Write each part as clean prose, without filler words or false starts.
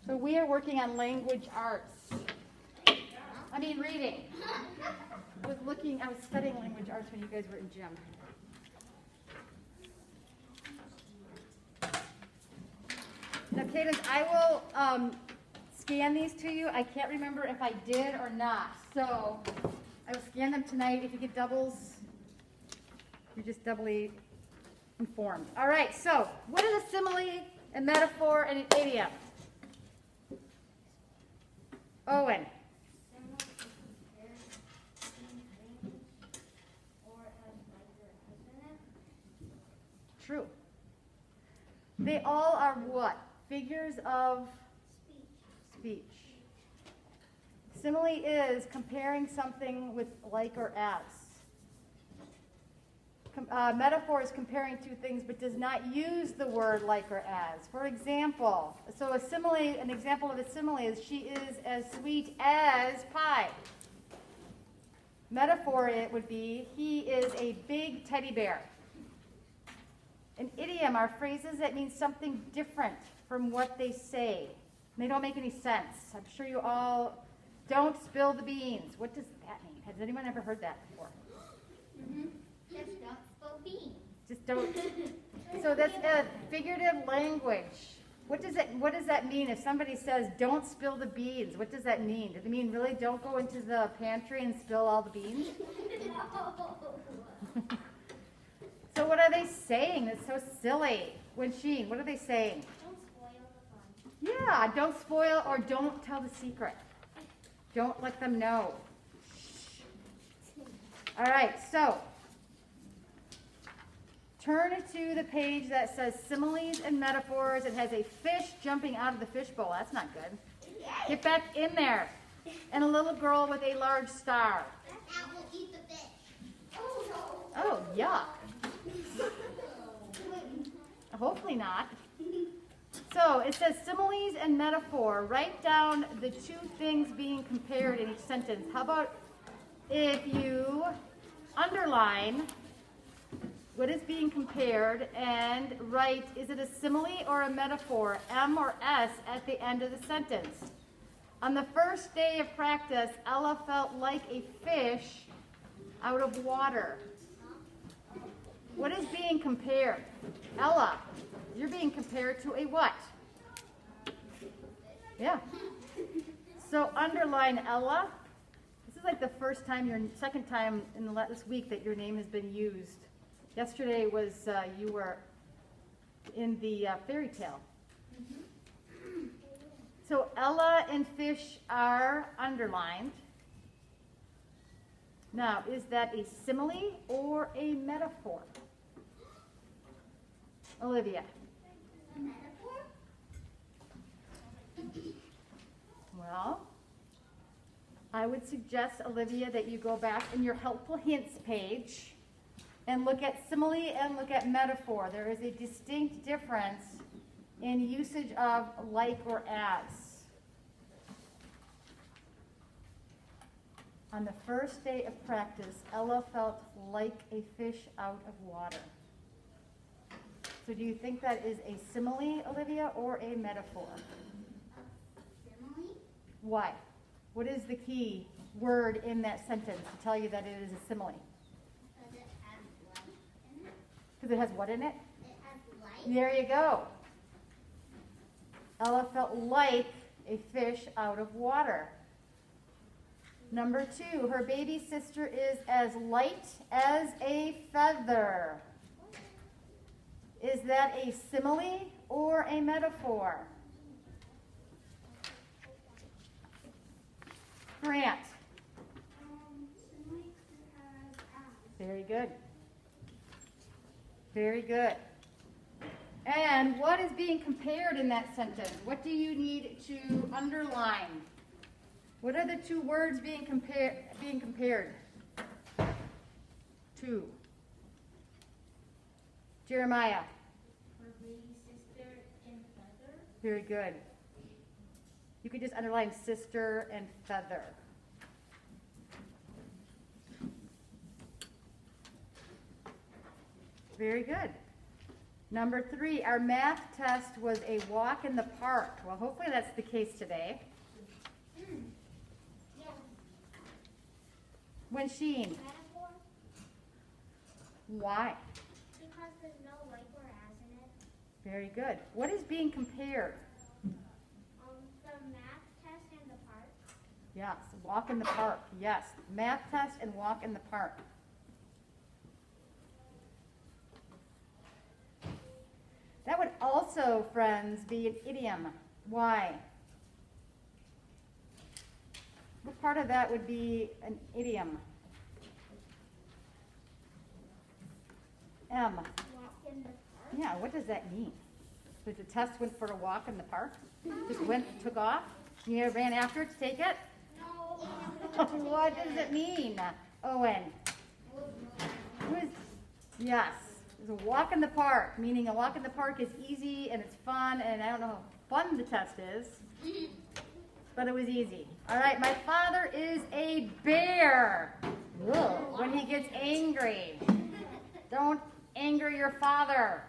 So we are working on language arts. I mean reading. I was studying language arts when you guys were in gym. Now, Cadence, I will scan these to you. I can't remember if I did or not. So I will scan them tonight. If you get doubles, you're just doubly informed. All right, so what is a simile, a metaphor, and an idiom? Owen. True. They all are what? Figures of speech. Simile is comparing something with like or as. Metaphor is comparing two things but does not use the word like or as. For example, so a simile, an example of a simile is she is as sweet as pie. Metaphor it would be he is a big teddy bear. An idiom are phrases that mean something different from what they say. They don't make any sense. I'm sure you all don't spill the beans. What does that mean? Has anyone ever heard that before? Mm-hmm. Just don't spill beans. Just don't. So that's a figurative language. What does that mean? If somebody says, don't spill the beans, what does that mean? Does it mean really don't go into the pantry and spill all the beans? So what are they saying that's so silly? Wensheen, what are they saying? Don't spoil the fun. Yeah, don't spoil or don't tell the secret. Don't let them know. All right, so turn to the page that says similes and metaphors. It has a fish jumping out of the fishbowl. That's not good. Get back in there. And a little girl with a large star. That will eat the fish. Oh no. Oh, yuck. Hopefully not. So it says similes and metaphor. Write down the two things being compared in each sentence. How about if you underline what is being compared and write, is it a simile or a metaphor, M or S, at the end of the sentence? On the first day of practice, Ella felt like a fish out of water. What is being compared? Ella, you're being compared to a what? Yeah. So underline Ella. This is like the second time in this week that your name has been used. Yesterday was you were in the fairy tale. So Ella and fish are underlined. Now, is that a simile or a metaphor? Olivia. A metaphor? Well, I would suggest, Olivia, that you go back in your helpful hints page and look at simile and look at metaphor. There is a distinct difference in usage of like or as. On the first day of practice, Ella felt like a fish out of water. So do you think that is a simile, Olivia, or a metaphor? Simile? Why? What is the key word in that sentence to tell you that it is a simile? Because it has light in it. Because it has what in it? It has light. There you go. Ella felt like a fish out of water. Number 2, her baby sister is as light as a feather. Is that a simile or a metaphor? Grant. Simile has as. Very good. Very good. And what is being compared in that sentence? What do you need to underline? What are the two words being compared to? Jeremiah. Her baby sister and feather. Very good. You could just underline sister and feather. Very good. Number 3, our math test was a walk in the park. Well, hopefully that's the case today. Yeah. Winsheen, Metaphor? why? Because there's no like or as in it. Very good. What is being compared? The math test and the park. Yes, walk in the park. Yes, math test and walk in the park. That would also, friends, be an idiom. Why? What part of that would be an idiom? M. Walk in the park. Yeah, what does that mean? Did the test went for a walk in the park? Just went, took off? You ran after it to take it? No. What does it mean, Owen? Who is, yes, it's a walk in the park, meaning a walk in the park is easy and it's fun, and I don't know how fun the test is, but it was easy. All right, my father is a bear. Whoa, when he gets angry. Don't anger your father.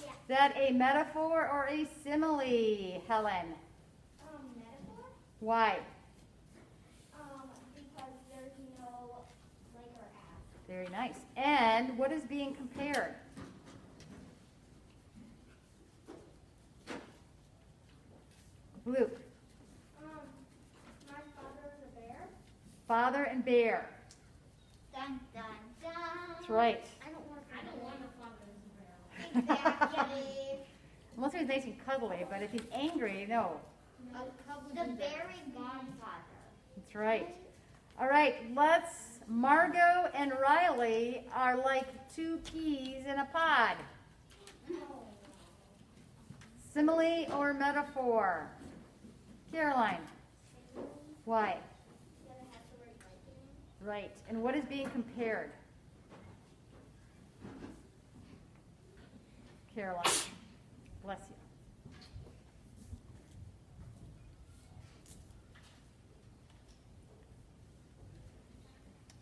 Yeah. Is that a metaphor or a simile, Helen? Metaphor? Why? Because there's no like or as. Very nice. And what is being compared? Luke, My father is a bear. father and bear. Dun dun dun. That's right. I don't want a father as a bear. Exactly. Unless he's nice and cuddly, but if he's angry, no. The very godfather. That's right. All right, Margot and Riley are like two peas in a pod. Simile or metaphor? Caroline, why? Right, and what is being compared? Caroline, bless you.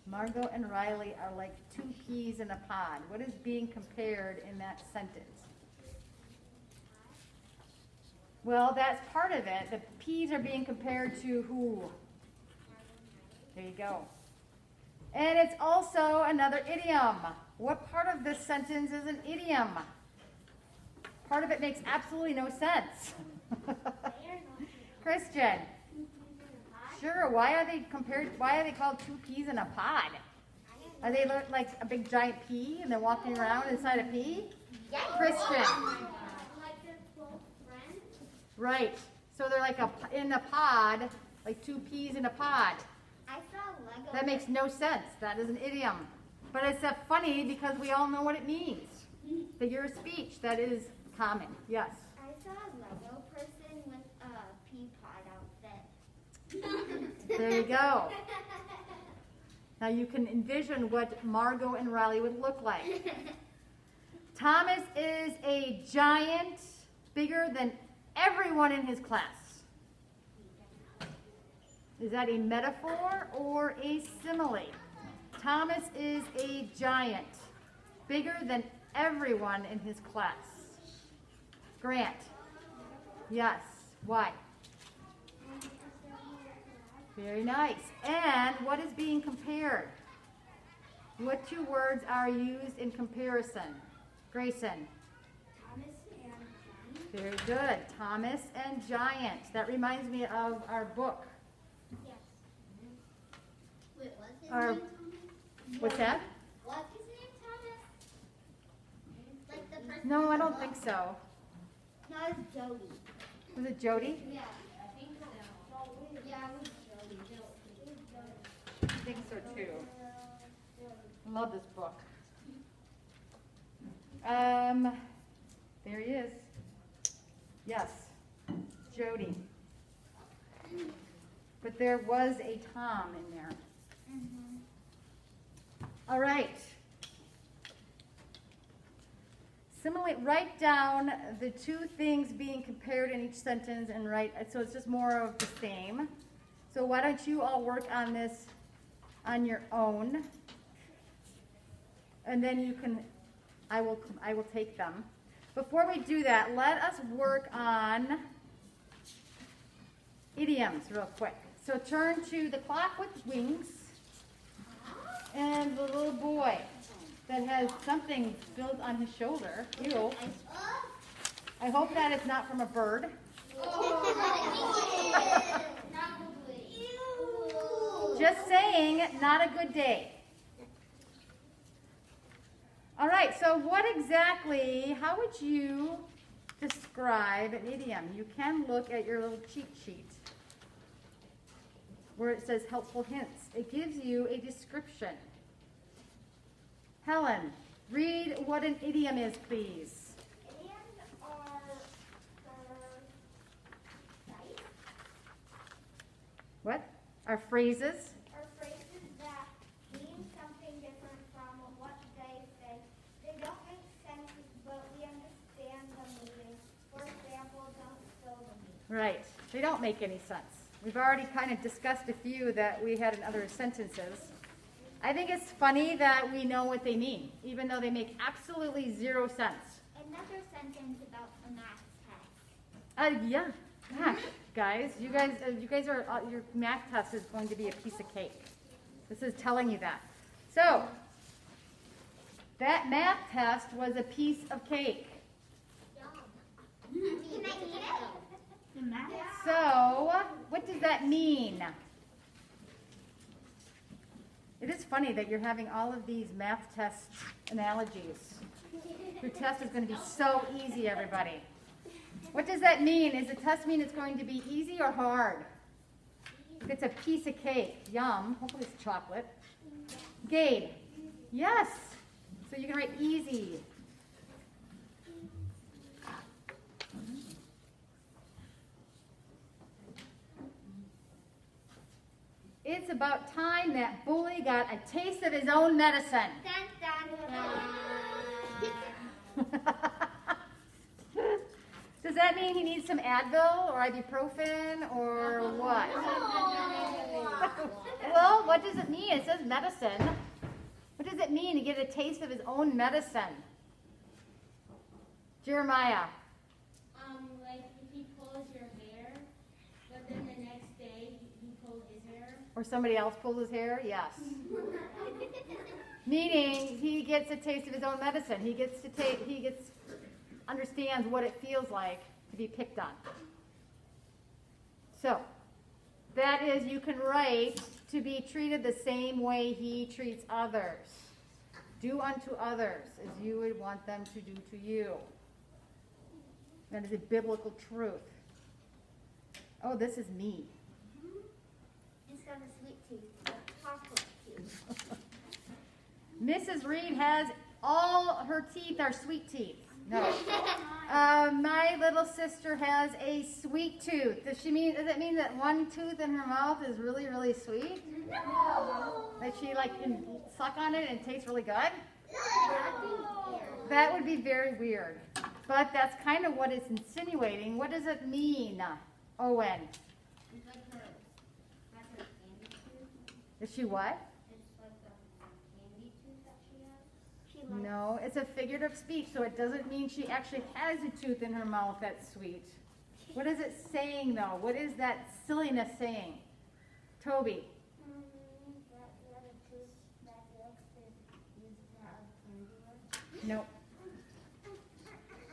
Margot and Riley are like two peas in a pod. What is being compared in that sentence? Well, that's part of it. The peas are being compared to who? There you go. And it's also another idiom. What part of this sentence is an idiom? Part of it makes absolutely no sense. Christian. Sure, why are they compared? Why are they called two peas in a pod? Are they like a big giant pea and they're walking around inside a pea? Yeah. Christian. Like they're close friends. Right. So they're like in a pod, like two peas in a pod. I saw Lego. That makes no sense. That is an idiom. But it's funny because we all know what it means. Figure of speech. That is common. Yes. I saw a Lego person with a pea pod outfit. There you go. Now you can envision what Margot and Riley would look like. Thomas is a giant, bigger than everyone in his class. Is that a metaphor or a simile? Thomas is a giant, bigger than everyone in his class. Grant. Yes. Why? Very nice. And what is being compared? What two words are used in comparison? Grayson. Thomas and Johnny. Very good. Thomas and giant. That reminds me of our book. Yes. Wait, what's his Our, name? what's that? What's his name, Thomas? Like the person. No, I don't think so. No, it's Jody. Was it Jody? Yeah, I think so. Yeah, it was Jody. I think so too. I love this book. There he is. Yes, Jody. But there was a Tom in there. All right. Similarly, write down the two things being compared in each sentence and write, so it's just more of the same. So why don't you all work on this on your own? And then you can, I will take them. before we do that, let us work on idioms real quick. So turn to the clock with wings and the little boy that has something spilled on his shoulder. Ew. I hope that is not from a bird. Just saying, not a good day. All right, so what exactly, how would you describe an idiom? You can look at your little cheat sheet where it says helpful hints. It gives you a description. Helen, read what an idiom is, please. Idioms are nice. What? Are phrases? Are phrases that mean something different from what they say. They don't make sense, but we understand the meaning. For example, don't spill the meaning. Right. They don't make any sense. We've already kind of discussed a few that we had in other sentences. I think it's funny that we know what they mean, even though they make absolutely zero sense. Another sentence about the math test. Yeah. Gosh, guys, you guys are your math test is going to be a piece of cake. This is telling you that. So that math test was a piece of cake. Can I eat it? The math? So what does that mean? It is funny that you're having all of these math test analogies. Your test is going to be so easy, everybody. What does that mean? Does the test mean it's going to be easy or hard? If it's a piece of cake, yum. Hopefully it's chocolate. Gade, yes. So you can write easy. It's about time that bully got a taste of his own medicine. Dun, dun, dun. Does that mean he needs some Advil or ibuprofen or what? Well, what does it mean? It says medicine. What does it mean to get a taste of his own medicine? Jeremiah. Like if he pulls your hair, but then the next day he pulled his hair. Or somebody else pulled his hair? Yes. Meaning he gets a taste of his own medicine. He understands what it feels like to be picked on. So, that is, you can write to be treated the same way he treats others. Do unto others as you would want them to do to you. That is a biblical truth. Oh, this is me. It's got a sweet tooth, a chocolate tooth. Mrs. Reed has all her teeth are sweet teeth. No. My little sister has a sweet tooth. Does it mean that one tooth in her mouth is really, really sweet? No. That she can suck on it and it tastes really good? No. That would be very weird. But that's kind of what it's insinuating. What does it mean, Owen? It's like that's her candy tooth. Is she what? It's like the candy tooth that she has. She likes No, it's a figurative speech, so it doesn't mean she actually has a tooth in her mouth that's sweet. What is it saying, though? What is that silliness saying? Toby. that the other tooth that likes to use to have candy with. Nope.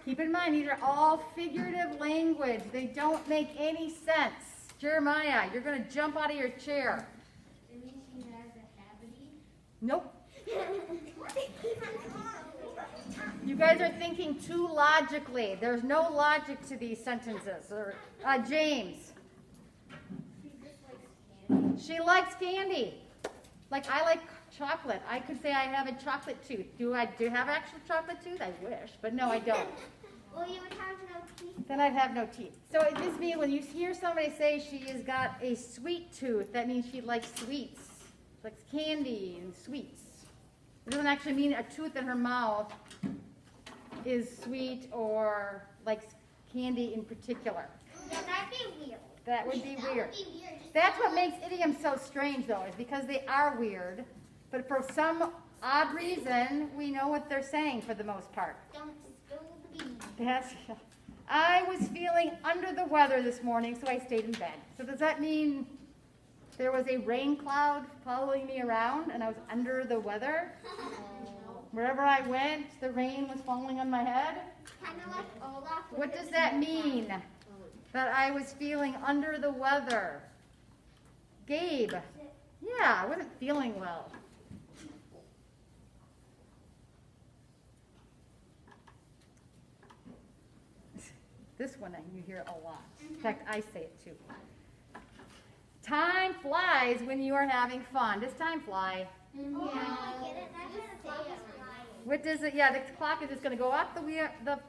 Keep in mind, these are all figurative language. They don't make any sense. Jeremiah, you're going to jump out of your chair. It means she has a cavity. Nope. You guys are thinking too logically. There's no logic to these sentences. James. She likes candy. Like I like chocolate. I could say I have a chocolate tooth. Do I have an actual chocolate tooth? I wish, but no, I don't. Well, you would have no teeth. Then I'd have no teeth. So it just means when you hear somebody say she has got a sweet tooth, that means she likes sweets. She likes candy and sweets. It doesn't actually mean a tooth in her mouth is sweet or likes candy in particular. Yeah, that'd be weird. That would be weird. That would be weird. Just That's what makes idioms so strange, though, is because they are weird. But for some odd reason, we know what they're saying for the most part. don't spill the beans. Yes. I was feeling under the weather this morning, so I stayed in bed. So does that mean there was a rain cloud following me around and I was under the weather? Wherever I went, the rain was falling on my head? Kind of like Olaf. with What his does that nose. mean? That I was feeling under the weather? Gabe? Yeah, I wasn't feeling well. This one you hear a lot. In fact, I say it too. Time flies when you are having fun. Does time fly? Oh, I get it. That's what the clock is flying. What does it? Yeah, the clock is just going to go up.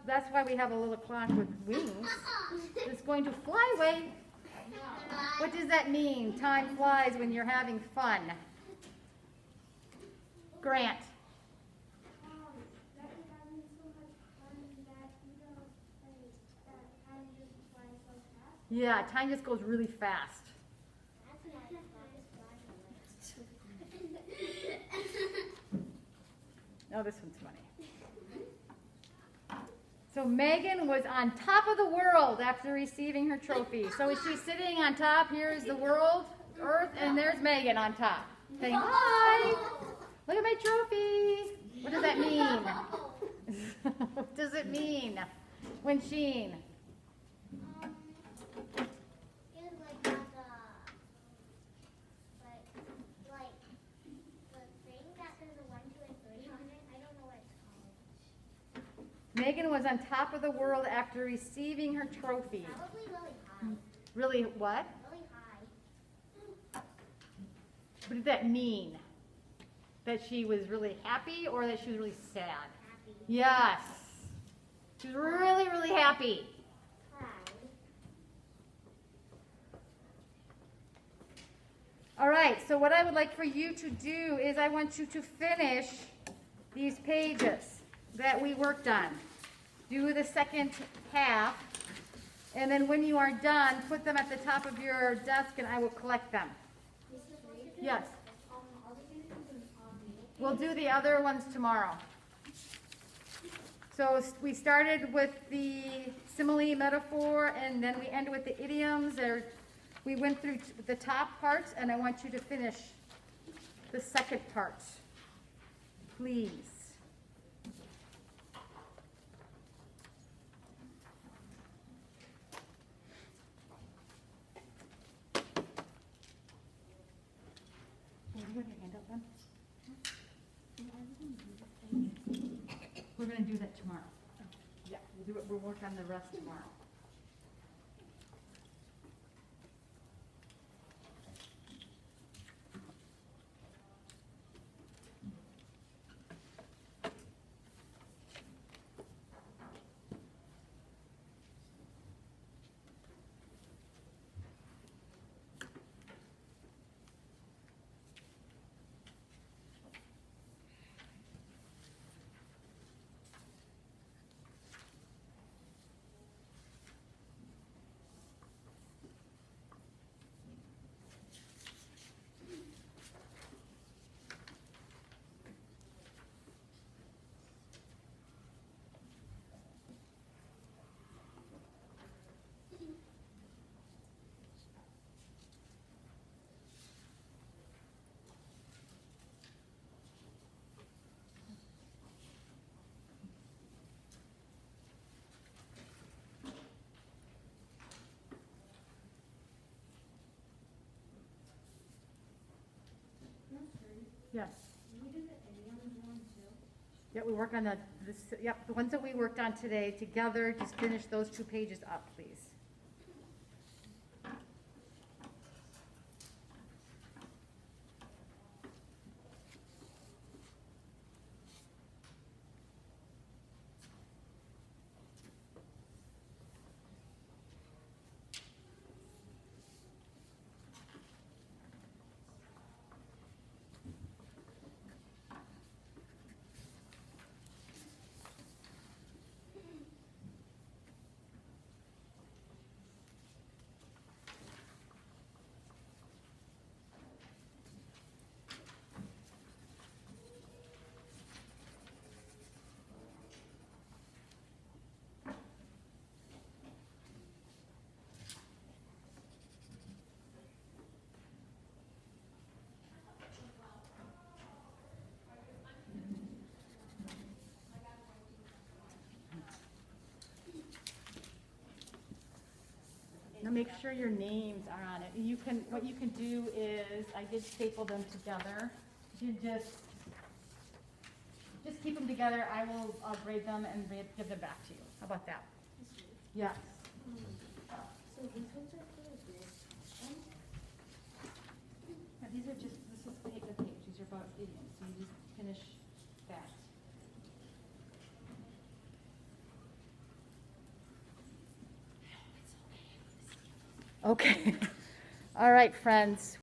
That's why we have a little clock with wings. It's going to fly away. What does that mean? Time flies when you're having fun. Grant. That you're having so much fun that you don't like that time just flies so fast. Yeah, time just goes really fast. That's not Oh, this one's funny. So Megan was on top of the world after receiving her trophy. So is she sitting on top? Here's the world, Earth, and there's Megan on top. Saying, hi, look at my trophy. What does that mean? What does it mean when Sheen? It was like the thing that there's a 1, 2, and 3 on it. I don't know what it's called. Megan was on top of the world after receiving her trophy. Probably really high. Really, what? Really high. What did that mean? That she was really happy or that she was really sad? Happy. Yes. She was really, really happy. Proud. All right, so what I would like for you to do is I want you to finish these pages that we worked on. Do the second half, and then when you are done, put them at the top of your desk and I will collect them. Yes. We'll do the other ones tomorrow. So we started with the simile metaphor, and then we ended with the idioms. We went through the top parts, and I want you to finish the second part. Please. You have your hand up then? We're going to do that tomorrow. Yeah, we'll do it. We'll work on the rest tomorrow. Yes. Yeah, we work on the ones that we worked on today together. Just finish those 2 pages up, please. make sure your names are on it. You can, what you can do is, I did staple them together. You just keep them together. I'll grade them and give them back to you. How about that? Yes. So these ones are for this one? Yeah, these are just, this is page to page. These are about idioms. So you just finish that. Okay. All right, friends.